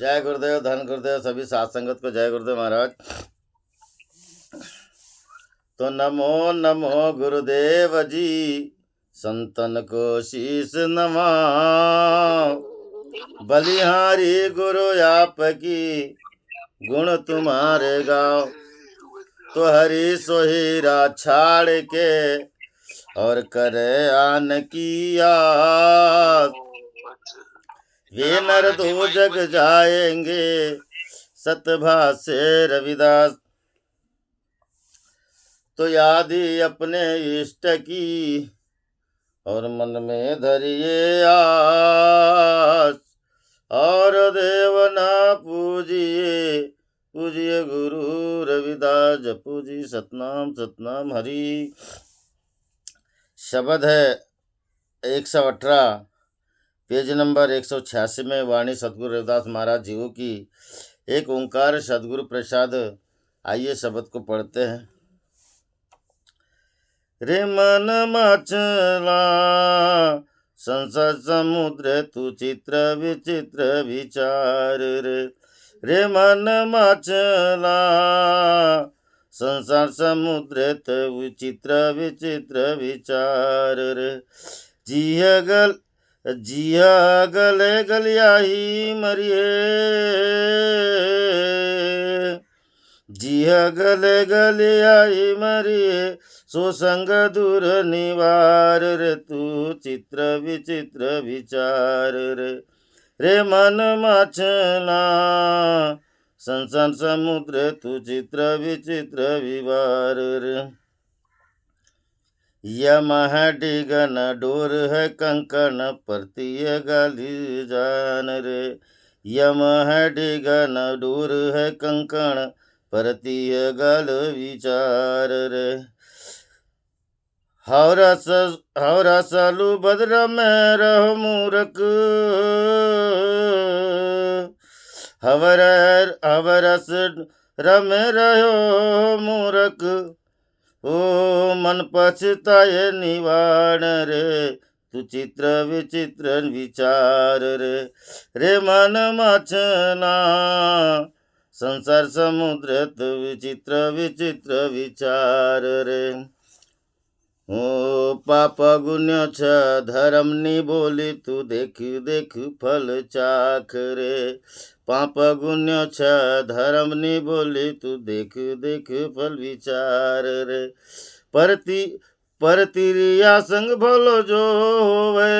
जय गुरुदेव, धन गुरुदेव, सभी साथ संगत को जय गुरुदेव महाराज। तो नमो नमो गुरुदेव जी, संतन को शीश नवा। बलिहारी गुरु आपकी, गुण तुम्हारे गाओ। तो हरि सोहीरा छाड़ के, और करे आन की आस। वे नर दो जग जाएंगे, सतभाषे रविदास। तो यादी अपने इष्ट की, और मन में धरिए आस। और देव ना पूजिए, पूजिए गुरु रविदास। जपू जी सतनाम सतनाम हरि। शब्द है 118, पेज नंबर 186 में वाणी सतगुरु रविदास महाराज जीव की। एक ओंकार सतगुरु प्रसाद। आइए शब्द को पढ़ते हैं। रे मन मचला संसार समुद्र, तू चित्र विचित्र विचार रे मन मचला संसार समुद्र, तू चित्र विचित्र विचार रे। जिया गले गलियाही मरिए, जिया गले गलियाही मरिए। सो संग दूर निवार रे, तू चित्र विचित्र विचार रे मन मचला संसार समुद्र, तू चित्र विचित्र विवार रे। यम है डिगन डोर है कंकण, परतीय गाली जान रे। यम है डिगन डोर है कंकण, परतीय गल विचार रे। हवरा सालू बदर में रहो मूरख, हवरस रम रहो मूरख। ओ मन पछताए निवाण रे, तू चित्र विचित्र विचार रे मन मचला संसार समुद्र, तू विचित्र विचित्र विचार रे। ओ पाप गुण्य छ धर्म नि बोली, तू देख देख फल चाख रे। पाप गुण्य छ धर्म नि बोली, तू देख देख फल विचार रे। परतिरिया संग भलो जो होवे,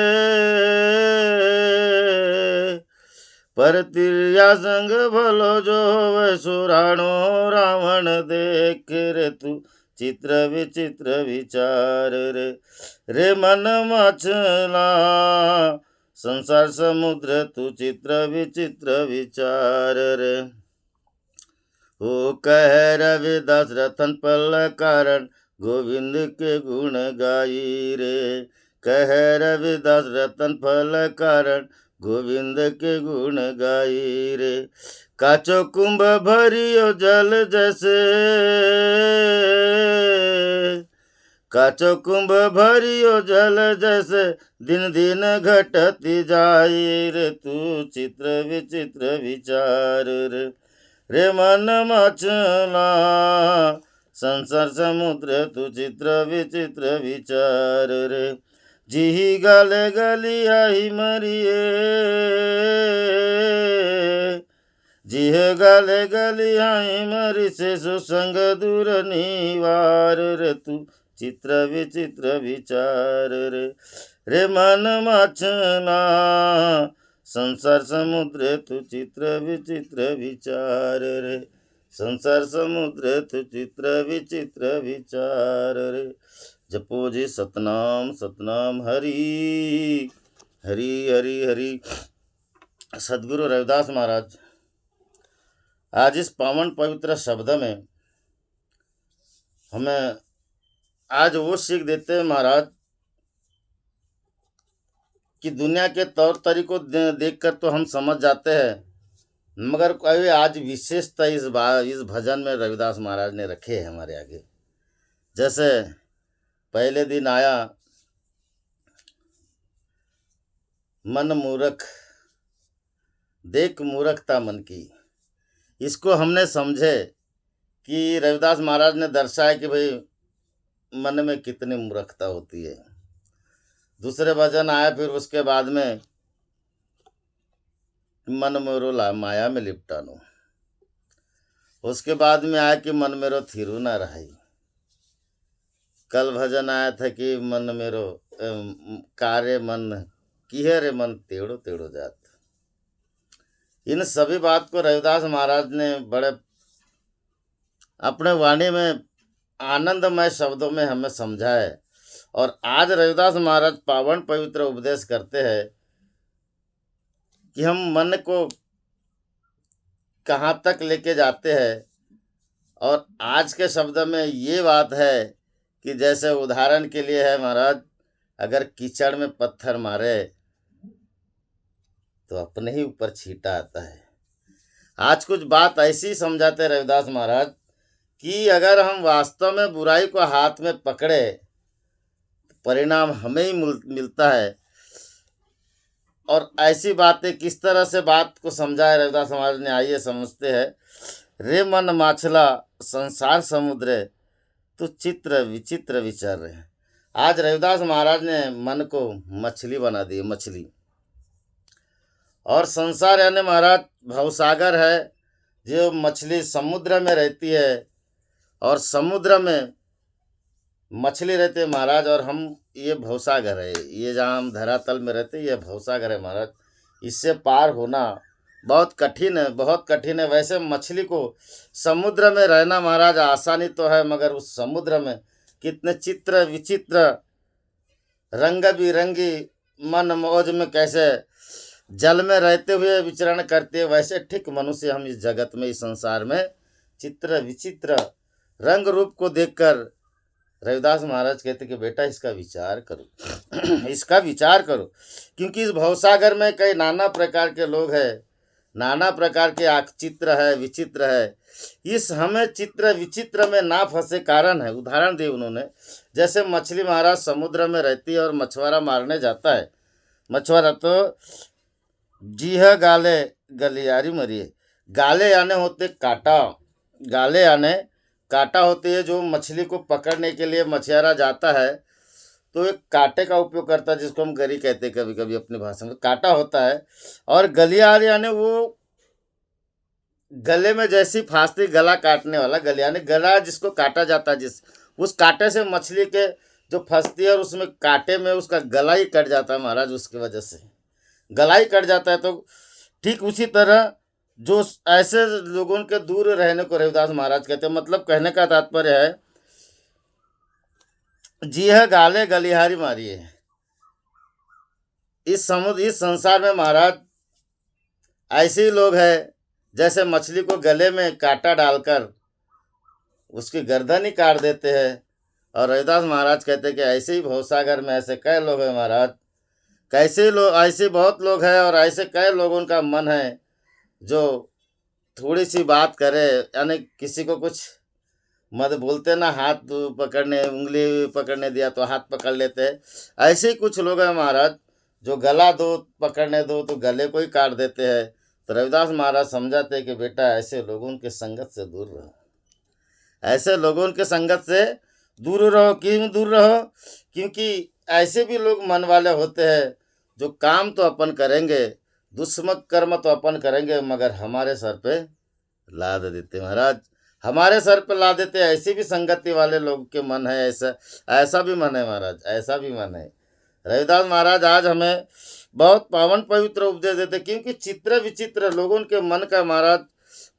परतिरिया संग भलो जो होवे। सुराणो रावण देख रे, तू चित्र विचित्र विचार रे मन मचला संसार समुद्र, तू चित्र विचित्र विचार रे। हो कह रविदास रतन पल कारण, गोविंद के गुण गाई रे। कह रविदास रतन फल कारण, गोविंद के गुण गाई रे। काचो कुंभ भरियो जल जैसे, काचो कुंभ भरियो जल जैसे। दिन दिन घटती जाई रे, तू चित्र विचित्र विचार रे मन मचला संसार समुद्र, तू चित्र विचित्र विचार रे। जिही गले गलियाही मरिए, जिह गले गलियाही मरी। से सुसंग दूर निवार रे, तू चित्र विचित्र विचार रे मन मचला संसार समुद्र, तू चित्र विचित्र विचार रे। संसार समुद्र, तू चित्र विचित्र विचार रे। जपो जी सतनाम सतनाम हरि हरि हरि हरि। सदगुरु रविदास महाराज आज इस पावन पवित्र शब्द में हमें आज वो सीख देते हैं महाराज कि दुनिया के तौर तरीकों देखकर तो हम समझ जाते हैं, मगर कोई आज विशेषता इस भजन में रविदास महाराज ने रखे हैं हमारे आगे। जैसे पहले दिन आया मन मूर्ख, देख मूर्खता मन की। इसको हमने समझे कि रविदास महाराज ने दर्शाया कि भाई मन में कितनी मूर्खता होती है। दूसरे भजन आया फिर उसके बाद में, मन मेरो माया में लिपटानो। उसके बाद में आया कि मन मेरो थिरू ना रहाई। कल भजन आया था कि मन मेरो कार्य मन किहे रे मन टेढ़ो टेढ़ो जात। इन सभी बात को रविदास महाराज ने बड़े अपने वाणी में आनंदमय शब्दों में हमें समझा है। और आज रविदास महाराज पावन पवित्र उपदेश करते हैं कि हम मन को कहाँ तक लेके जाते हैं। और आज के शब्द में ये बात है कि जैसे उदाहरण के लिए है महाराज, अगर कीचड़ में पत्थर मारे तो अपने ही ऊपर छींटा आता है। आज कुछ बात ऐसी समझाते रविदास महाराज कि अगर हम वास्तव में बुराई को हाथ में पकड़े परिणाम हमें ही मिलता है। और ऐसी बातें किस तरह से बात को समझाए रविदास महाराज ने, आइए समझते हैं। रे मन माछला संसार समुद्र तो चित्र विचित्र विचार रहे। आज रविदास महाराज ने मन को मछली बना दी, मछली। और संसार यानी महाराज भवसागर है, जो मछली समुद्र में रहती है और समुद्र में मछली रहती है महाराज। और हम ये भवसागर है, ये जहाँ हम धरातल में रहते हैं ये भवसागर है महाराज। इससे पार होना बहुत कठिन है, बहुत कठिन है। वैसे मछली को समुद्र में रहना महाराज आसानी तो है, मगर उस समुद्र में कितने चित्र विचित्र रंग बिरंगी मन मौज में कैसे जल में रहते हुए विचरण करते हैं, वैसे ठीक मनुष्य हम इस जगत में, इस संसार में चित्र विचित्र रंग रूप को देखकर रविदास महाराज कहते कि बेटा इसका विचार करो इसका विचार करो। क्योंकि इस भवसागर में कई नाना प्रकार के लोग हैं, नाना प्रकार के चित्र है, विचित्र है। इस हमें चित्र विचित्र में ना फंसे कारण है। उदाहरण दिए उन्होंने, जैसे मछली महाराज समुद्र में रहती है और मछुआरा मारने जाता है। मछुआरा तो जी है गाले गलियारी मरिए। गाले यानी होते कांटा, गाले यानी कांटा होती है। जो मछली को पकड़ने के लिए मछुआरा जाता है तो एक कांटे का उपयोग करता है, जिसको हम गरी कहते हैं कभी कभी अपनी भाषा में, कांटा होता है। और गलियार यानी वो गले में जैसी फांसती, गला काटने वाला, गले यानी गला जिसको काटा जाता है, जिस उस कांटे से मछली के जो फंसती है और उसमें कांटे में उसका गला ही कट जाता है महाराज। उसकी वजह से गला ही कट जाता है। तो ठीक उसी तरह जो ऐसे लोगों के दूर रहने को रविदास महाराज कहते हैं। मतलब कहने का तात्पर्य है, जी है गाले गलिहारी मारिए। इस संसार में महाराज ऐसे ही लोग हैं जैसे मछली को गले में कांटा डालकर उसकी गर्दन ही काट देते हैं। और रविदास महाराज कहते हैं कि ऐसे ही भवसागर में ऐसे कई लोग हैं महाराज, कैसे लोग, ऐसे बहुत लोग हैं। और ऐसे कई लोगों का मन है जो थोड़ी सी बात करे, यानी किसी को कुछ मत बोलते ना, हाथ पकड़ने, उंगली पकड़ने दिया तो हाथ पकड़ लेते हैं। ऐसे ही कुछ लोग हैं महाराज जो गला दो, पकड़ने दो तो गले को ही काट देते हैं। तो रविदास महाराज समझाते हैं कि बेटा ऐसे लोगों के संगत से दूर रहो, ऐसे लोगों के संगत से दूर रहो। क्यों दूर रहो? क्योंकि ऐसे भी लोग मन वाले होते हैं जो काम तो अपन करेंगे, दुष्मक कर्म तो अपन करेंगे, मगर हमारे सर पे लाद देते महाराज, हमारे सर पे ला देते। ऐसी भी संगति वाले लोग के मन है, ऐसा भी मन है महाराज, ऐसा भी मन है। रविदास महाराज आज हमें बहुत पावन पवित्र उपदेश देते, क्योंकि चित्र विचित्र लोगों के मन का महाराज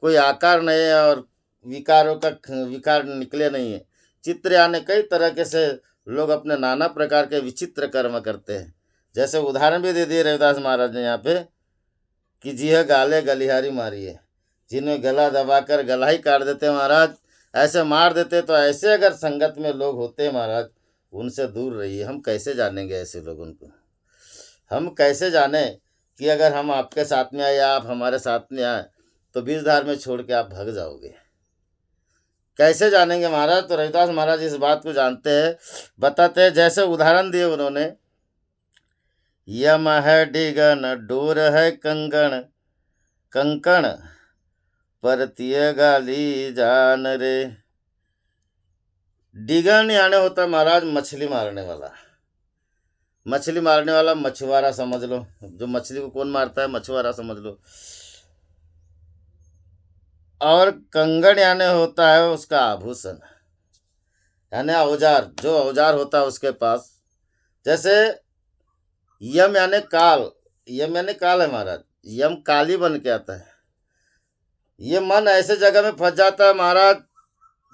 कोई आकार नहीं है और विकारों का विकार निकले नहीं है। चित्र यानी कई तरह के से लोग अपने नाना प्रकार के विचित्र कर्म करते हैं। जैसे उदाहरण भी दे दिए रविदास महाराज ने यहाँ पे कि जी है गाले गलिहारी मारिए, जिन्हें गला दबाकर गला ही काट देते हैं महाराज, ऐसे मार देते। तो ऐसे अगर संगत में लोग होते हैं महाराज, उनसे दूर रहिए। हम कैसे जानेंगे ऐसे लोगों को? हम कैसे जाने कि अगर हम आपके साथ में आए या आप हमारे साथ में आए तो बीचधार में छोड़ के आप भाग जाओगे? कैसे जानेंगे महाराज? तो रविदास महाराज इस बात को जानते हैं, बताते हैं। जैसे उदाहरण दिए उन्होंने, यम है डिगन डोर है कंगन कंकण परतीय गाली जान रे। डिगन यानी होता है महाराज मछली मारने वाला। मछली मारने वाला मछुआरा समझ लो, जो मछली को कौन मारता है, मछुआरा समझ लो। और कंगन यानी होता है उसका आभूषण, यानी औजार, जो औजार होता है उसके पास। जैसे यम यानी काल, यम यानी काल है महाराज, यम काली बन के आता है। ये मन ऐसे जगह में फंस जाता है महाराज,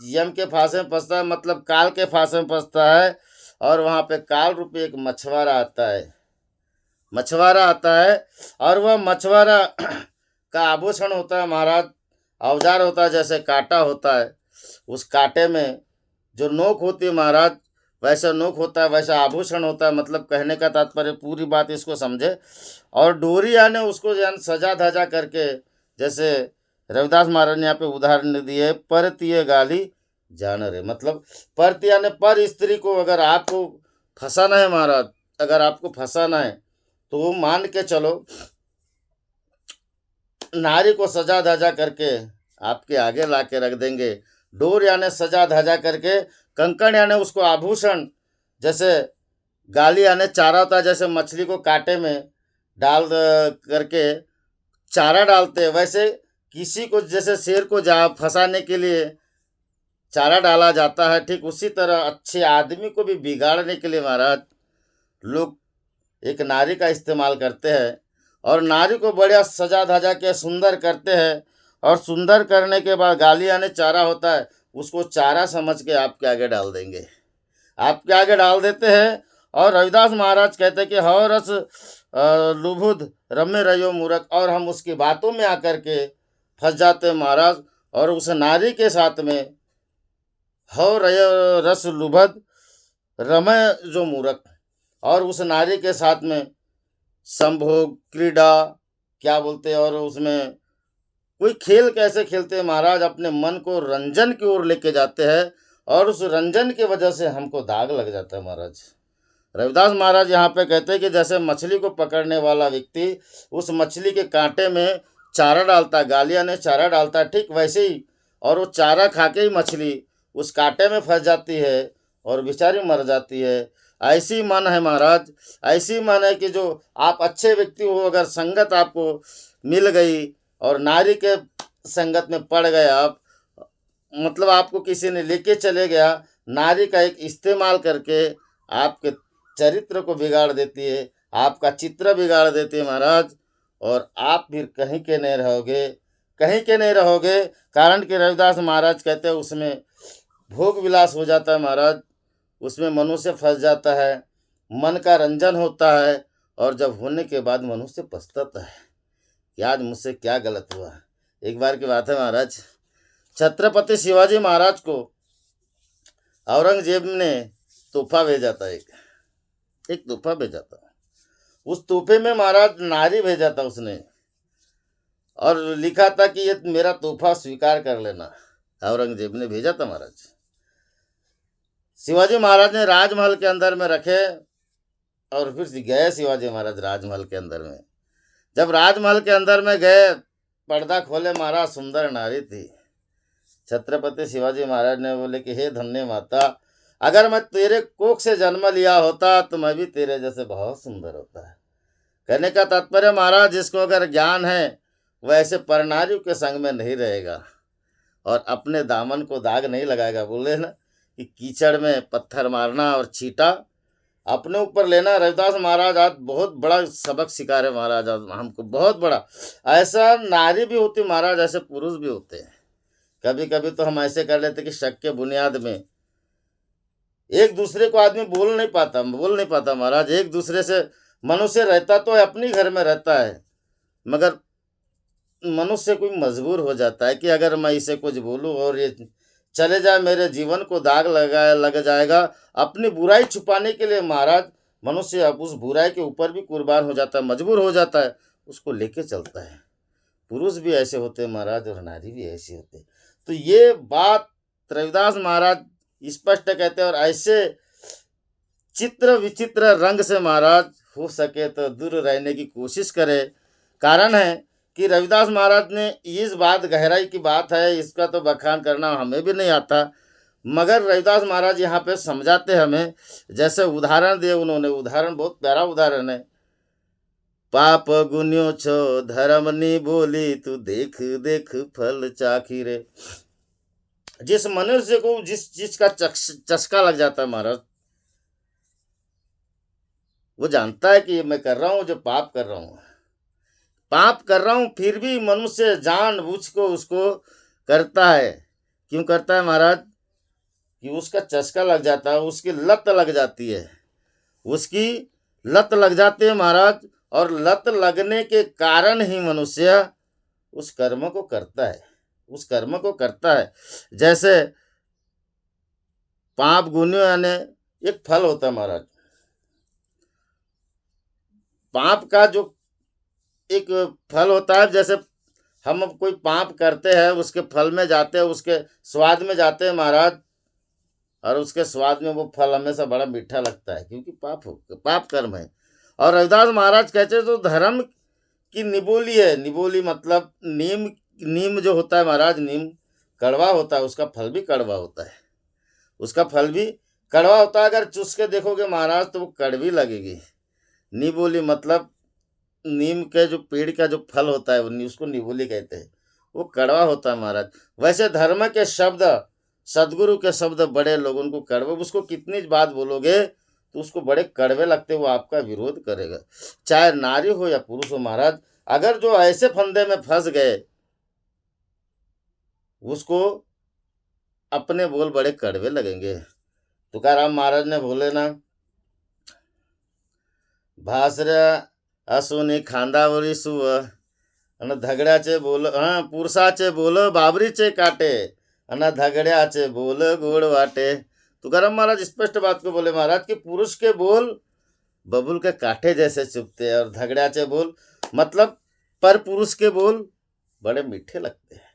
यम के फांसे में फंसता है, मतलब काल के फांसे में फंसता है। और वहाँ पे काल रूपी एक मछुआरा आता है, मछुआरा आता है। और वह मछुआरा का आभूषण होता है महाराज, औजार होता है, जैसे कांटा होता है, उस कांटे में जो नोक होती है महाराज, वैसा नोक होता है, वैसा आभूषण होता है। मतलब कहने का तात्पर्य, पूरी बात इसको समझे। और डोरी यानी उसको यानी सजा धजा करके, जैसे रविदास महाराज ने यहाँ पे उदाहरण दिए, परतीय गाली जान रे। मतलब परत यानी पर स्त्री को अगर आपको फंसाना है महाराज, अगर आपको फंसाना है तो वो मान के चलो, नारी को सजा धजा करके आपके आगे ला के रख देंगे। डोर यानी सजा धजा करके, कंकण यानी उसको आभूषण, जैसे गाली यानी चारा होता है, जैसे मछली को कांटे में डाल करके चारा डालते हैं, वैसे किसी को, जैसे शेर को जा फंसाने के लिए चारा डाला जाता है, ठीक उसी तरह अच्छे आदमी को भी बिगाड़ने के लिए महाराज लोग एक नारी का इस्तेमाल करते हैं। और नारी को बढ़िया सजा धजा के सुंदर करते हैं। और सुंदर करने के बाद गाली यानी चारा होता है, उसको चारा समझ के आपके आगे डाल देंगे, आपके आगे डाल देते हैं। और रविदास महाराज कहते हैं कि हौ रस लुभुध रम्य रयो मूर्ख, और हम उसकी बातों में आकर के फंस जाते हैं महाराज। और उस नारी के साथ में हौ रयो रस लुभद रमय जो मूर्ख, और उस नारी के साथ में संभोग क्रीड़ा क्या बोलते हैं, और उसमें कोई खेल कैसे खेलते हैं महाराज, अपने मन को रंजन की ओर लेके जाते हैं। और उस रंजन की वजह से हमको दाग लग जाता है महाराज। रविदास महाराज यहाँ पे कहते हैं कि जैसे मछली को पकड़ने वाला व्यक्ति उस मछली के कांटे में चारा डालता है, गालिया ने चारा डालता है, ठीक वैसे ही, और वो चारा खा के ही मछली उस कांटे में फंस जाती है और बेचारी मर जाती है। ऐसी मन है महाराज, ऐसी मन है कि जो आप अच्छे व्यक्ति हो, अगर संगत आपको मिल गई और नारी के संगत में पड़ गए आप, मतलब आपको किसी ने लेके चले गया, नारी का एक इस्तेमाल करके आपके चरित्र को बिगाड़ देती है, आपका चित्र बिगाड़ देती है महाराज। और आप फिर कहीं के नहीं रहोगे, कहीं के नहीं रहोगे। कारण कि रविदास महाराज कहते हैं उसमें भोग विलास हो जाता है महाराज, उसमें मनुष्य फंस जाता है, मन का रंजन होता है। और जब होने के बाद मनुष्य पछताता है कि आज मुझसे क्या गलत हुआ। एक बार की बात है महाराज, छत्रपति शिवाजी महाराज को औरंगजेब ने तोहफा भेजा था, एक तोहफा भेजा था। उस तोहफे में महाराज नारी भेजा था उसने, और लिखा था कि ये मेरा तोहफा स्वीकार कर लेना। औरंगजेब ने भेजा था महाराज। शिवाजी महाराज ने राजमहल के अंदर में रखे, और फिर गए शिवाजी महाराज राजमहल के अंदर में। जब राजमहल के अंदर में गए, पर्दा खोले महाराज, सुंदर नारी थी। छत्रपति शिवाजी महाराज ने बोले कि हे धन्य माता, अगर मैं तेरे कोख से जन्म लिया होता तो मैं भी तेरे जैसे बहुत सुंदर होता है। कहने का तात्पर्य महाराज, जिसको अगर ज्ञान है वह ऐसे परनारियों के संग में नहीं रहेगा और अपने दामन को दाग नहीं लगाएगा। बोले ना कि कीचड़ में पत्थर मारना और छींटा अपने ऊपर लेना। रविदास महाराज आज बहुत बड़ा सबक सिखा रहे महाराज, आज हमको बहुत बड़ा। ऐसा नारी भी होती महाराज, ऐसे पुरुष भी होते हैं। कभी कभी तो हम ऐसे कर लेते कि शक के बुनियाद में एक दूसरे को आदमी बोल नहीं पाता महाराज। एक दूसरे से मनुष्य रहता तो है, अपनी घर में रहता है, मगर मनुष्य कोई मजबूर हो जाता है कि अगर मैं इसे कुछ बोलूं और ये चले जाए, मेरे जीवन को दाग लग जाएगा। अपनी बुराई छुपाने के लिए महाराज मनुष्य अब उस बुराई के ऊपर भी कुर्बान हो जाता है, मजबूर हो जाता है, उसको लेके चलता है। पुरुष भी ऐसे होते हैं महाराज, और नारी भी ऐसी होते हैं। तो ये बात रविदास महाराज स्पष्ट कहते हैं। और ऐसे चित्र विचित्र रंग से महाराज हो सके तो दूर रहने की कोशिश करे। कारण है कि रविदास महाराज ने इस बात गहराई की बात है, इसका तो बखान करना हमें भी नहीं आता, मगर रविदास महाराज यहाँ पे समझाते हमें। जैसे उदाहरण दिए उन्होंने, उदाहरण बहुत प्यारा उदाहरण है। पाप गुन्यो छो धर्म नी बोली, तू देख देख फल चाखी रे। जिस मनुष्य को जिस चीज का चस्का लग जाता है महाराज, वो जानता है कि ये मैं कर रहा हूं, जो पाप कर रहा हूं, पाप कर रहा हूं, फिर भी मनुष्य जानबूझ को उसको करता है। क्यों करता है महाराज? कि उसका चस्का लग जाता है, उसकी लत लग जाती है, उसकी लत लग जाती है महाराज। और लत लगने के कारण ही मनुष्य उस कर्म को करता है, उस कर्म को करता है। जैसे पाप गुन्यो यानी एक फल होता है महाराज, पाप का जो एक फल होता है। जैसे हम अब कोई पाप करते हैं, उसके फल में जाते हैं, उसके स्वाद में जाते हैं महाराज, और उसके स्वाद में वो फल हमेशा बड़ा मीठा लगता है, क्योंकि पाप कर्म है। और रविदास महाराज कहते हैं तो धर्म की निबोली है। निबोली मतलब नीम, नीम जो होता है महाराज, नीम कड़वा होता है, उसका फल भी कड़वा होता है, उसका फल भी कड़वा होता है। अगर चुस के देखोगे महाराज तो वो कड़वी लगेगी। निबोली मतलब नीम के जो पेड़ का जो फल होता है, वो उसको निबोली कहते हैं, वो कड़वा होता है महाराज। वैसे धर्म के शब्द, सदगुरु के शब्द बड़े लोग उनको कड़वे, उसको कितनी बात बोलोगे तो उसको बड़े कड़वे लगते, वो आपका विरोध करेगा, चाहे नारी हो या पुरुष हो महाराज। अगर जो ऐसे फंदे में फंस गए, उसको अपने बोल बड़े कड़वे लगेंगे। तुकाराम महाराज ने बोले ना, भासऱ्या असुनी खांदावरी सुव, आणि धगड्याचे बोल, हाँ पुरुषाचे बोल बाबरीचे काटे, आणि धगड्याचे बोल गोड वाटे। तुकाराम महाराज स्पष्ट बात को बोले महाराज कि पुरुष के बोल बबूल के कांटे जैसे चुभते हैं, और धगड़ियाचे बोल मतलब पर पुरुष के बोल बड़े मीठे लगते हैं,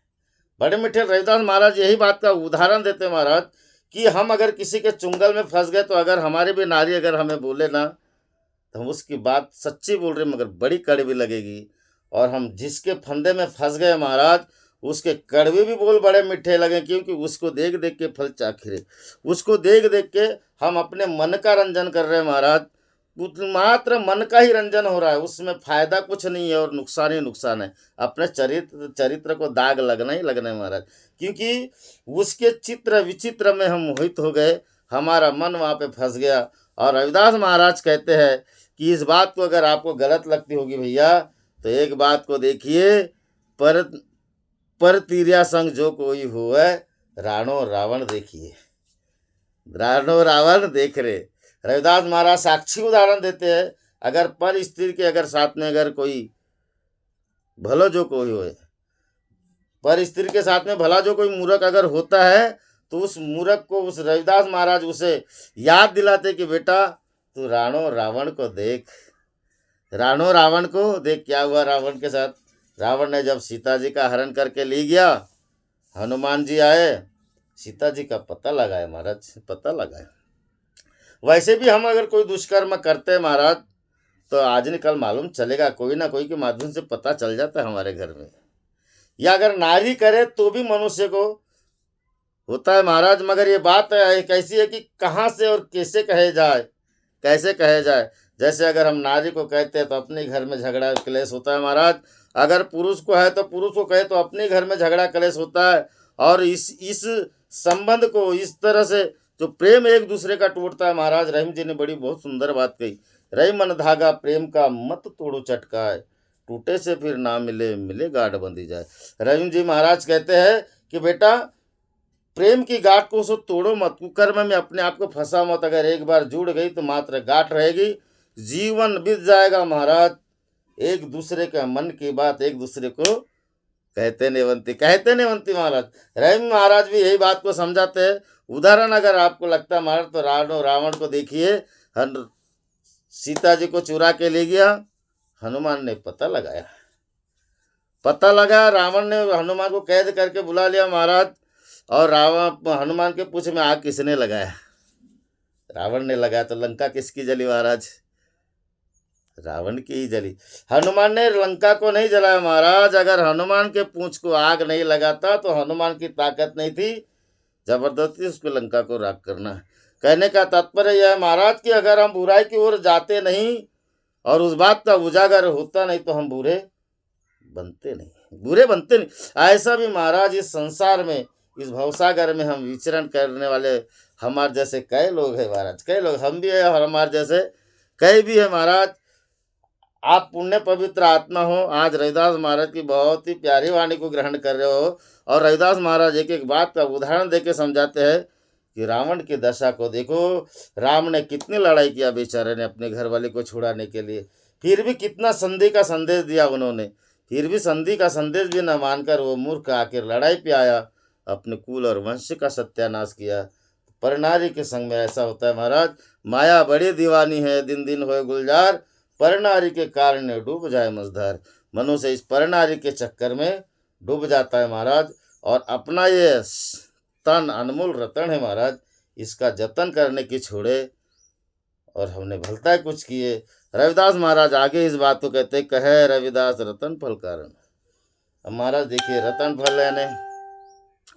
बड़े मीठे। रविदास महाराज यही बात का उदाहरण देते हैं महाराज कि हम अगर किसी के चुंगल में फंस गए, तो अगर हमारी भी नारी अगर हमें बोले ना, तो हम उसकी बात सच्ची बोल रहे मगर बड़ी कड़वी लगेगी। और हम जिसके फंदे में फंस गए महाराज, उसके कड़वे भी बोल बड़े मीठे लगे, क्योंकि उसको देख देख के फल चाखिरे, उसको देख देख के हम अपने मन का रंजन कर रहे हैं महाराज। मात्र मन का ही रंजन हो रहा है, उसमें फायदा कुछ नहीं है और नुकसान ही नुकसान है। अपने चरित्र को दाग लगना ही लगना है महाराज, क्योंकि उसके चित्र विचित्र में हम मोहित हो गए, हमारा मन वहाँ पे फंस गया। और रविदास महाराज कहते हैं कि इस बात को अगर आपको गलत लगती होगी भैया, तो एक बात को देखिए, पर तीरिया संग जो कोई हो है, राणो रावण देखिए, राणो रावण देख रहे। रविदास महाराज साक्षी उदाहरण देते हैं, अगर पर स्त्री के अगर साथ में अगर कोई भलो जो कोई होए, पर स्त्री के साथ में भला जो कोई मूर्ख अगर होता है, तो उस मूर्ख को उस रविदास महाराज उसे याद दिलाते कि बेटा तू राणो रावण को देख, राणो रावण को देख। क्या हुआ रावण के साथ? रावण ने जब सीता जी का हरण करके ले गया, हनुमान जी आए, सीता जी का पता लगाया महाराज, पता लगाया। वैसे भी हम अगर कोई दुष्कर्म करते हैं महाराज, तो आज न कल मालूम चलेगा, कोई ना कोई के माध्यम से पता चल जाता है हमारे घर में। या अगर नारी करे तो भी मनुष्य को होता है महाराज। मगर ये बात है कैसी है कि कहाँ से और कैसे कहे जाए, कैसे कहे जाए। जैसे अगर हम नारी को कहते हैं तो अपने घर में झगड़ा क्लेश होता है महाराज, अगर पुरुष को है तो पुरुष को कहे तो अपने घर में झगड़ा क्लेश होता है। और इस संबंध को इस तरह से जो प्रेम एक दूसरे का टूटता है महाराज, रहीम जी ने बड़ी बहुत सुंदर बात कही, रही मन धागा प्रेम का मत तोड़ो चटकाए, टूटे से फिर ना मिले, मिले गांठ बंधी जाए। रहीम जी महाराज कहते हैं कि बेटा प्रेम की गांठ को उसको तोड़ो मत, कुकर्म में अपने आप को फंसा मत। अगर एक बार जुड़ गई तो मात्र गांठ रहेगी, जीवन बीत जाएगा महाराज। एक दूसरे का मन की बात एक दूसरे को कहते नेवंती, कहते नेवंती महाराज। रहीम महाराज भी यही बात को समझाते हैं। उदाहरण अगर आपको लगता है महाराज, तो रावण को देखिए, सीता जी को चुरा के ले गया, हनुमान ने पता लगाया, पता लगा, रावण ने हनुमान को कैद करके बुला लिया महाराज। और रावण हनुमान के पूछ में आग किसने लगाया? रावण ने लगाया। तो लंका किसकी जली महाराज? रावण की ही जली। हनुमान ने लंका को नहीं जलाया महाराज। अगर हनुमान के पूंछ को आग नहीं लगाता तो हनुमान की ताकत नहीं थी जबरदस्ती उसको लंका को राख करना। कहने का तात्पर्य यह है महाराज कि अगर हम बुराई की ओर जाते नहीं और उस बात का उजागर होता नहीं तो हम बुरे बनते नहीं। ऐसा भी महाराज इस संसार में, इस भवसागर में हम विचरण करने वाले हमारे जैसे कई लोग हैं महाराज, कई लोग, हम भी है और हमारे जैसे कई भी है महाराज। आप पुण्य पवित्र आत्मा हो, आज रविदास महाराज की बहुत ही प्यारी वाणी को ग्रहण कर रहे हो और रविदास महाराज एक एक बात का उदाहरण देके समझाते हैं कि रावण की दशा को देखो। राम ने कितनी लड़ाई किया बेचारे ने अपने घर वाले को छुड़ाने के लिए, फिर भी कितना संधि का संदेश दिया उन्होंने, फिर भी संधि का संदेश भी न मानकर वो मूर्ख आकर लड़ाई पे आया, अपने कुल और वंश का सत्यानाश किया। परनारी के संग में ऐसा होता है महाराज। माया बड़ी दीवानी है, दिन दिन होए गुलजार, परनारी के कारण डूब जाए मझधार। मनुष्य इस परनारी के चक्कर में डूब जाता है महाराज और अपना ये तन अनमोल रतन है महाराज, इसका जतन करने की छोड़े और हमने भलता कुछ किए। रविदास महाराज आगे इस बात को कहते, कहे रविदास रतन फल कारण। अब महाराज देखिए, रतन फल यानी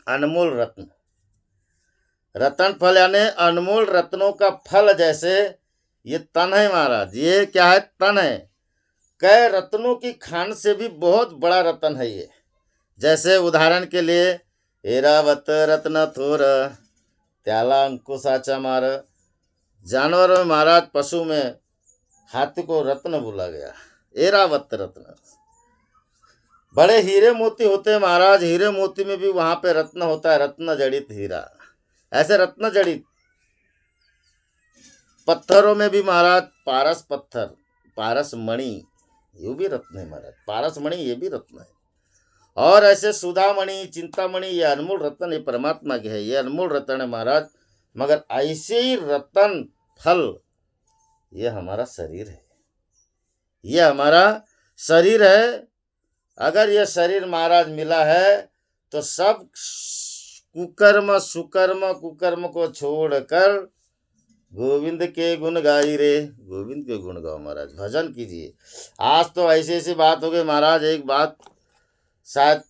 अनमोल रत्न, रतन फल यानी अनमोल रत्नों का फल। जैसे ये तन है महाराज, ये क्या है? तन है। कई रत्नों की खान से भी बहुत बड़ा रतन है ये। जैसे उदाहरण के लिए, एरावत रत्न थोर त्याला अंकुशाचा मार। जानवरों में महाराज, पशु में हाथी को रत्न बोला गया, एरावत रत्न। बड़े हीरे मोती होते हैं महाराज, हीरे मोती में भी वहां पे रत्न होता है, रत्न जड़ित हीरा। ऐसे रत्न जड़ित पत्थरों में भी महाराज, पारस पत्थर, पारस मणि, ये भी रत्न है महाराज। पारस मणि ये भी रत्न है। और ऐसे सुधामणि, चिंतामणि, ये अनमोल रत्न, ये परमात्मा के है, ये अनमोल रत्न है महाराज। मगर ऐसे ही रत्न फल ये हमारा शरीर है, ये हमारा शरीर है। अगर ये शरीर महाराज मिला है तो सब कुकर्म सुकर्म कुकर्म को छोड़कर गोविंद के गुण गाई रे। गोविंद के गुण गाओ महाराज, भजन कीजिए। आज तो ऐसी ऐसी बात हो गई महाराज, एक बात शायद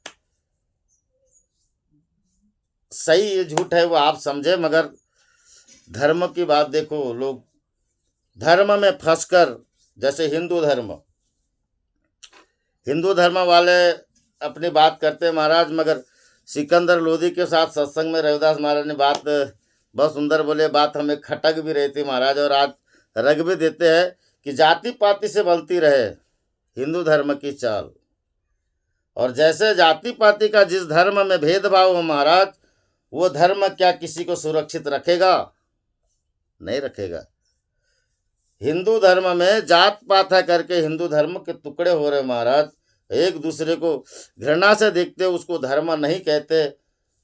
सही है झूठ है वो आप समझे, मगर धर्म की बात देखो। लोग धर्म में फंसकर, जैसे हिंदू धर्म वाले अपनी बात करते हैं महाराज, मगर सिकंदर लोधी के साथ सत्संग में रविदास महाराज ने बात बहुत सुंदर बोले, बात हमें खटक भी रही थी महाराज और आज रग भी देते हैं कि जाति पाति से बनती रहे हिंदू धर्म की चाल। और जैसे जाति पाति का जिस धर्म में भेदभाव हो महाराज, वो धर्म क्या किसी को सुरक्षित रखेगा? नहीं रखेगा। हिंदू धर्म में जात पात है करके हिंदू धर्म के टुकड़े हो रहे महाराज, एक दूसरे को घृणा से देखते, उसको धर्म नहीं कहते।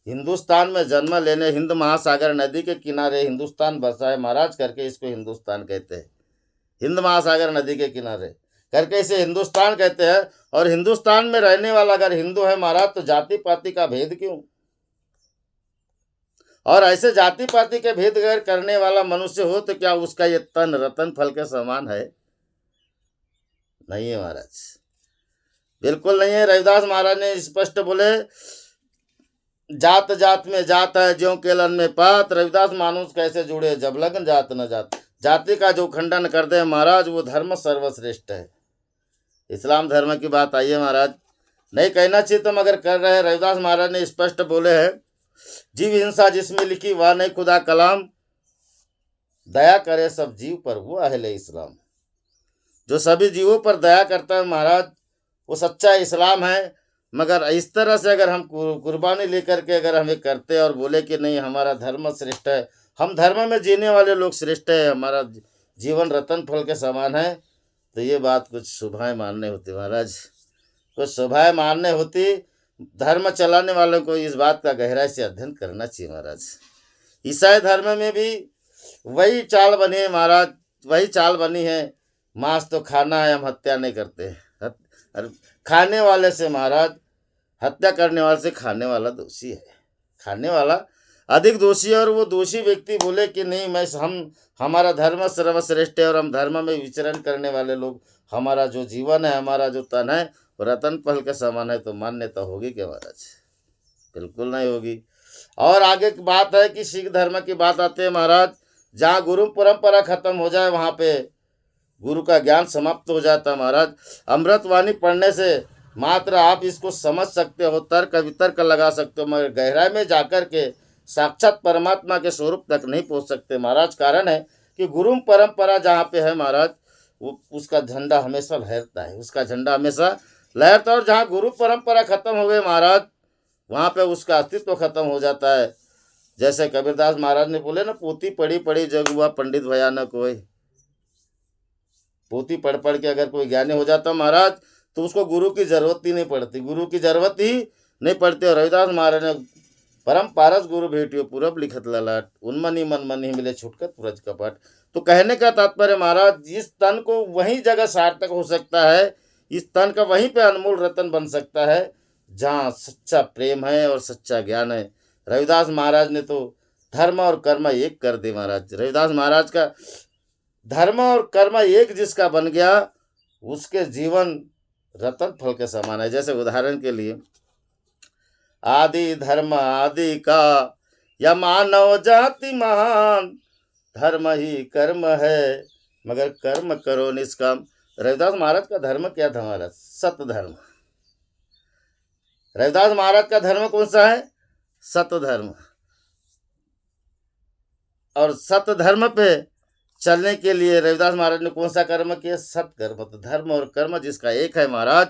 हिंदुस्तान में जन्म लेने, हिंद महासागर नदी के किनारे हिंदुस्तान बसा है महाराज करके इसको हिंदुस्तान कहते हैं। हिंद महासागर नदी के किनारे करके इसे हिंदुस्तान कहते हैं। और हिंदुस्तान में रहने वाला अगर हिंदू है महाराज तो जाति पाति का भेद क्यों? और ऐसे जाति पाति के भेद करने वाला मनुष्य हो तो क्या उसका ये तन रतन फल के समान है? नहीं है महाराज, बिल्कुल नहीं है। रविदास महाराज ने स्पष्ट बोले, जात जात में जात है ज्यों केलन में पात। रविदास मानुष कैसे जुड़े जब लगन जात न जात। जाति का जो खंडन कर दे महाराज वो धर्म सर्वश्रेष्ठ है। इस्लाम धर्म की बात आई है महाराज, नहीं कहना चाहिए तो मगर कर रहे हैं। रविदास महाराज ने स्पष्ट बोले हैं, जीव हिंसा जिसमें लिखी वह नहीं खुदा कलाम, दया करे सब जीव पर वो अहले इस्लाम। जो सभी जीवों पर दया करता है महाराज वो सच्चा इस्लाम है। मगर इस तरह से अगर हम कुर्बानी लेकर के अगर हमें करते और बोले कि नहीं हमारा धर्म श्रेष्ठ है, हम धर्म में जीने वाले लोग श्रेष्ठ है, हमारा जीवन रतन फल के समान है, तो ये बात कुछ शुभाएं मानने होती महाराज, कुछ शुभाएं मानने होती। धर्म चलाने वालों को इस बात का गहराई से अध्ययन करना चाहिए महाराज। ईसाई धर्म में भी वही चाल बनी है महाराज, वही चाल बनी है, मांस तो खाना है, हम हत्या नहीं करते। खाने वाले से महाराज, हत्या करने वाले से खाने वाला दोषी है। खाने वाला अधिक दोषी है, और वो दोषी व्यक्ति बोले कि नहीं, मैं हम हमारा धर्म सर्वश्रेष्ठ है और हम धर्म में विचरण करने वाले लोग, हमारा जो जीवन है, हमारा जो तन है वो रतन फल के समान है, तो मान्यता होगी क्या महाराज? बिल्कुल नहीं होगी। और आगे की बात है कि सिख धर्म की बात आती है महाराज, जहाँ गुरु परंपरा खत्म हो जाए वहाँ पे गुरु का ज्ञान समाप्त हो जाता है महाराज। अमृतवाणी पढ़ने से मात्र आप इसको समझ सकते हो, तर्क वितर्क लगा सकते हो, मगर गहराई में जाकर के साक्षात परमात्मा के स्वरूप तक नहीं पहुंच सकते महाराज। कारण है कि गुरु परंपरा जहाँ पे है महाराज, वो उसका झंडा हमेशा लहरता है, उसका झंडा हमेशा लहरता है। और जहाँ गुरु परंपरा खत्म हो गई महाराज, वहाँ पे उसका अस्तित्व खत्म हो जाता है। जैसे कबीरदास महाराज ने बोले ना, पोती पढ़ी पढ़ी जग हुआ पंडित भया न कोई। पोती पढ़ पढ़ के अगर कोई ज्ञानी हो जाता महाराज, तो उसको गुरु की जरूरत ही नहीं पड़ती, गुरु की जरूरत ही नहीं पड़ती। और रविदास महाराज ने परम पारस गुरु भेटियो पूरब लिखत ललाट, उन्मनी मन मन ही मिले छुटकत पूरज कपाट। तो कहने का तात्पर्य महाराज, इस तन को वही जगह सार्थक हो सकता है, इस तन का वहीं पे अनमोल रतन बन सकता है जहाँ सच्चा प्रेम है और सच्चा ज्ञान है। रविदास महाराज ने तो धर्म और कर्म एक कर दे महाराज। रविदास महाराज का धर्म और कर्म एक जिसका बन गया, उसके जीवन रतन फल के समान है। जैसे उदाहरण के लिए, आदि धर्म आदि का या मानव जाति महान, धर्म ही कर्म है मगर कर्म करो निष्काम। रविदास महाराज का धर्म क्या था महाराज? सत धर्म। रविदास महाराज का धर्म कौन सा है? सत धर्म। और सत धर्म पे चलने के लिए रविदास महाराज ने कौन सा कर्म किया? सत्कर्म। तो धर्म और कर्म जिसका एक है महाराज,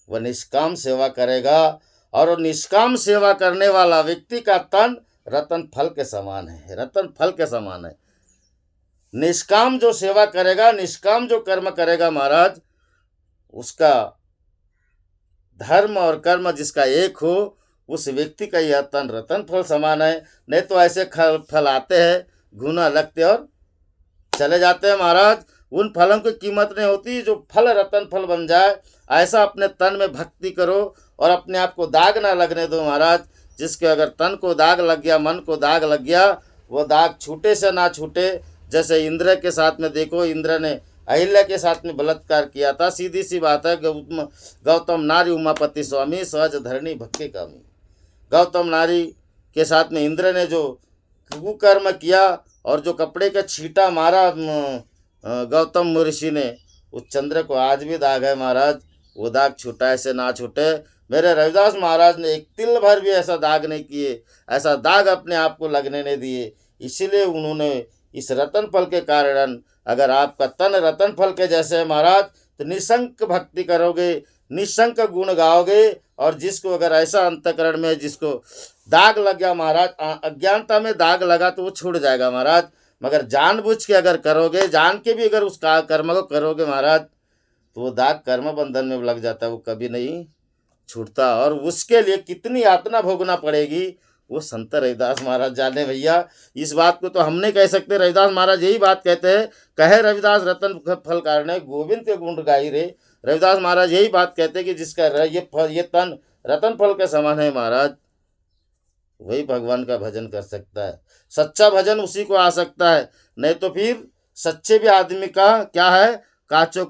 वह निष्काम सेवा करेगा। और निष्काम सेवा करने वाला व्यक्ति का तन रतन फल के समान है, रतन फल के समान है। निष्काम जो सेवा करेगा, निष्काम जो कर्म करेगा महाराज, उसका धर्म और कर्म जिसका एक हो, उस व्यक्ति का यह तन रतन फल समान है। नहीं तो ऐसे फल आते हैं, घुना लगते और चले जाते हैं महाराज। उन फलों की कीमत नहीं होती जो फल रतन फल बन जाए। ऐसा अपने तन में भक्ति करो और अपने आप को दाग ना लगने दो महाराज। जिसके अगर तन को दाग लग गया, मन को दाग लग गया, वो दाग छूटे से ना छूटे। जैसे इंद्र के साथ में देखो, इंद्र ने अहिल्या के साथ में बलात्कार किया था। सीधी सी बात है, गौतम नारी उमापति स्वामी सहज धरणी भक्ति कामी। गौतम नारी के साथ में इंद्र ने जो कुकर्म किया और जो कपड़े का छींटा मारा गौतम ऋषि ने, उस चंद्र को आज भी दाग है महाराज। वो दाग छूटा ऐसे ना छूटे। मेरे रविदास महाराज ने एक तिल भर भी ऐसा दाग नहीं किए, ऐसा दाग अपने आप को लगने नहीं दिए। इसीलिए उन्होंने इस रतन फल के कारण, अगर आपका तन रतन फल के जैसे है महाराज, तो निशंक भक्ति करोगे, निशंक गुण गाओगे। और जिसको अगर ऐसा अंतकरण में जिसको दाग लग गया महाराज, अज्ञानता में दाग लगा, तो वो छूट जाएगा महाराज। मगर जानबूझ के अगर करोगे, जान के भी अगर उस कर्म को करोगे महाराज, तो वो दाग कर्म बंधन में लग जाता है, वो कभी नहीं छूटता। और उसके लिए कितनी यातना भोगना पड़ेगी, वो संत रविदास महाराज जाने भैया। इस बात को तो हम नहीं कह सकते, रविदास महाराज यही बात कहते हैं, कहे रविदास रतन फल कारण गोविंद के गुण गाई रे। रविदास महाराज यही बात कहते हैं कि जिसका ये तन रतन फल के समान है महाराज, वही भगवान का भजन कर सकता है। सच्चा भजन उसी को आ सकता है। नहीं तो फिर सच्चे भी आदमी का क्या है, काचो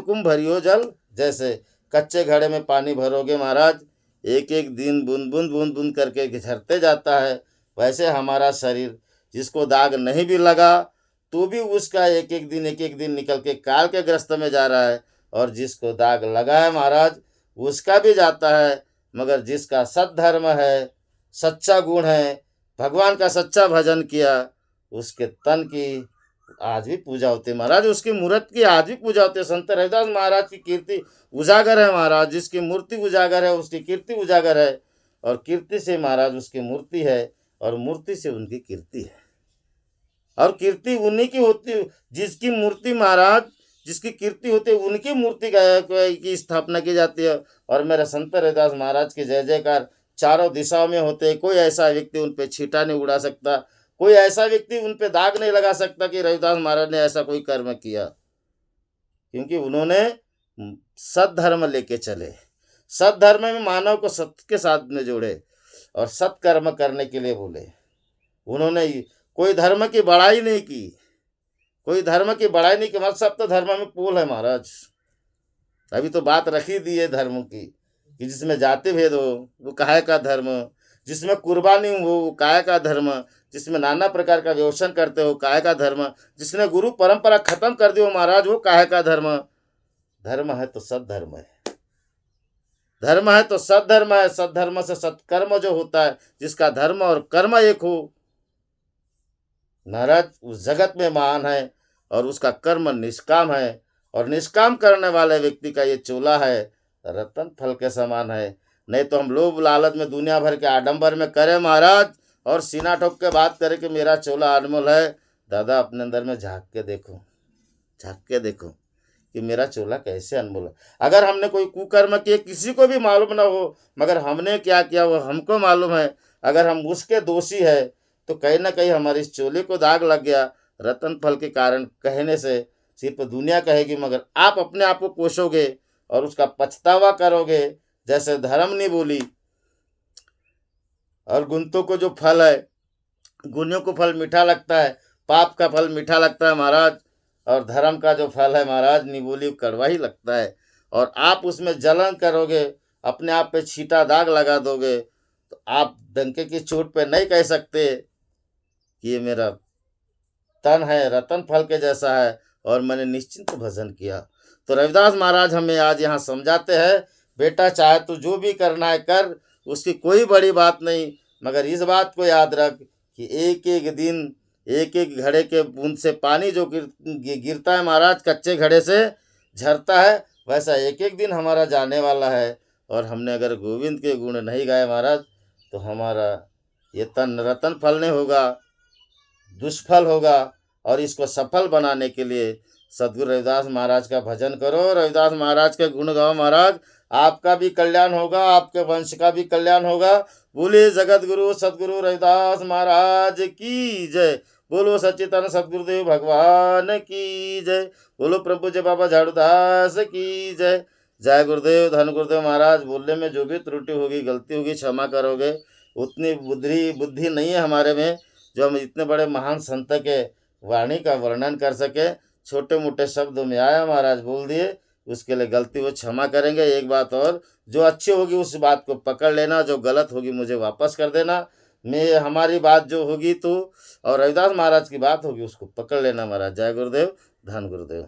कुंभ भरियो जल। जैसे कच्चे घड़े में पानी भरोगे महाराज, एक एक दिन बूंद बूंद करके झरते जाता है। वैसे हमारा शरीर, जिसको दाग नहीं भी लगा तो भी उसका एक एक दिन निकल के काल के ग्रस्त में जा रहा है। और जिसको दाग लगा है महाराज, उसका भी जाता है। मगर जिसका सद्धर्म है, सच्चा गुण है, भगवान का सच्चा भजन किया, उसके तन की आज भी पूजा होती है महाराज, उसकी मूर्त की आज भी पूजा होती है। संत रविदास महाराज की कीर्ति उजागर है महाराज। जिसकी मूर्ति उजागर है, उसकी कीर्ति उजागर है। और कीर्ति से महाराज उसकी मूर्ति है, और मूर्ति से उनकी कीर्ति है। और कीर्ति उन्हीं की होती, जिसकी मूर्ति महाराज, जिसकी कीर्ति होती है, उनकी मूर्ति की स्थापना की जाती है। और मेरे संत रविदास महाराज की जय जयकार चारों दिशाओं में होते हैं। कोई ऐसा व्यक्ति उन पे छींटा नहीं उड़ा सकता, कोई ऐसा व्यक्ति उन पे दाग नहीं लगा सकता कि रविदास महाराज ने ऐसा कोई कर्म किया, क्योंकि उन्होंने सद्धर्म लेके चले। सद्धर्म में मानव को सत्य के साथ में जोड़े। और सत्कर्म करने के लिए बोले। उन्होंने कोई धर्म की बड़ाई नहीं की, कोई धर्म की बड़ाई नहीं की, मतलब सब तो धर्म में पोल है महाराज। अभी तो बात रखी दी है धर्म की कि जिसमें जाति भेद हो वो काहे का धर्म, जिसमें कुर्बानी हो वो काहे का धर्म, जिसमें नाना प्रकार का व्यवसन करते हो काहे का धर्म, जिसने गुरु परंपरा खत्म कर दी हो महाराज वो काहे का धर्म। धर्म है तो सद्धर्म है, धर्म है तो सद्धर्म है। सद्धर्म से सत्कर्म जो होता है, जिसका धर्म और कर्म एक हो महाराज, उस जगत में महान है और उसका कर्म निष्काम है। और निष्काम करने वाले व्यक्ति का ये चोला है रतन फल के समान है। नहीं तो हम लोभ लालच में दुनिया भर के आडंबर में करें महाराज और सीना ठोक के बात करें कि मेरा चोला अनमोल है। दादा अपने अंदर में झांक के देखो, झांक के देखो कि मेरा चोला कैसे अनमोल है। अगर हमने कोई कुकर्म किए किसी को भी मालूम ना हो, मगर हमने क्या किया वो हमको मालूम है, अगर हम उसके दोषी है तो कहीं ना कहीं हमारे इस चोले को दाग लग गया रतन फल के कारण कहने से। सिर्फ दुनिया कहेगी मगर आप अपने आप को कोसोगे और उसका पछतावा करोगे। जैसे धर्म नहीं बोली और गुंतों को जो फल है, गुनियों को फल मीठा लगता है, पाप का फल मीठा लगता है महाराज, और धर्म का जो फल है महाराज निबोली कड़वा ही लगता है। और आप उसमें जलन करोगे, अपने आप पे छीटा दाग लगा दोगे, तो आप डंके की चोट पे नहीं कह सकते कि ये मेरा तन है रतन फल के जैसा है और मैंने निश्चिंत भजन किया। तो रविदास महाराज हमें आज यहाँ समझाते हैं, बेटा चाहे तो जो भी करना है कर, उसकी कोई बड़ी बात नहीं, मगर इस बात को याद रख कि एक एक दिन एक एक घड़े के बूंद से पानी जो गिरता है महाराज कच्चे घड़े से झरता है, वैसा एक एक दिन हमारा जाने वाला है। और हमने अगर गोविंद के गुण नहीं गाए महाराज तो हमारा ये तन रतन फल नहीं होगा, दुष्फल होगा। और इसको सफल बनाने के लिए सदगुरु रविदास महाराज का भजन करो, रविदास महाराज के गुण गाओ महाराज, आपका भी कल्याण होगा, आपके वंश का भी कल्याण होगा। बोले जगत गुरु सदगुरु रविदास महाराज की जय, बोलो सच्चिदानंद सदगुरुदेव भगवान की जय, बोलो प्रभु जय बाबा झाड़ूदास की जय। जय गुरुदेव, धन गुरुदेव महाराज। बोलने में जो भी त्रुटि होगी गलती होगी क्षमा करोगे, उतनी बुद्धि नहीं है हमारे में जो हम इतने बड़े महान संत के वाणी का वर्णन कर सके। छोटे मोटे शब्दों में आया महाराज बोल दिए, उसके लिए गलती वो क्षमा करेंगे। एक बात और, जो अच्छी होगी उस बात को पकड़ लेना, जो गलत होगी मुझे वापस कर देना। मैं हमारी बात जो होगी तो और रविदास महाराज की बात होगी उसको पकड़ लेना महाराज। जय गुरुदेव, धन गुरुदेव।